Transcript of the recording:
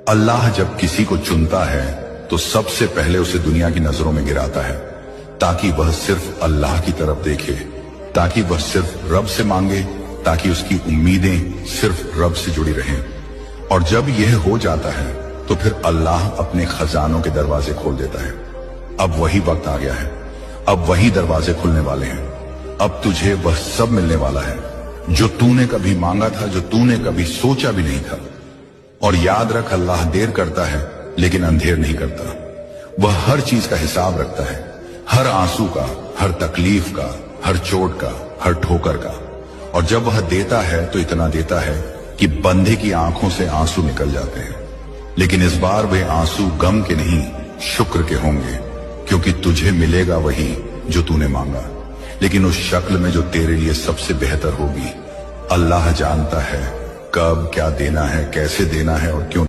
अल्लाह जब किसी को चुनता है तो सबसे पहले उसे दुनिया की नजरों में गिराता है ताकि वह सिर्फ अल्लाह की तरफ देखे, ताकि वह सिर्फ रब से मांगे, ताकि उसकी उम्मीदें सिर्फ रब से जुड़ी रहें। और जब यह हो जाता है तो फिर अल्लाह अपने खजानों के दरवाजे खोल देता है। अब वही वक्त आ गया है, अब वही दरवाजे खुलने वाले हैं। अब तुझे वह सब मिलने वाला है जो तूने कभी मांगा था, जो तूने कभी सोचा भी नहीं था। और याद रख, अल्लाह देर करता है लेकिन अंधेर नहीं करता। वह हर चीज का हिसाब रखता है, हर आंसू का, हर तकलीफ का, हर चोट का, हर ठोकर का। और जब वह देता है तो इतना देता है कि बंदे की आंखों से आंसू निकल जाते हैं। लेकिन इस बार वे आंसू गम के नहीं, शुक्र के होंगे, क्योंकि तुझे मिलेगा वही जो तूने मांगा, लेकिन उस शक्ल में जो तेरे लिए सबसे बेहतर होगी। अल्लाह जानता है कब क्या देना है, कैसे देना है और क्यों।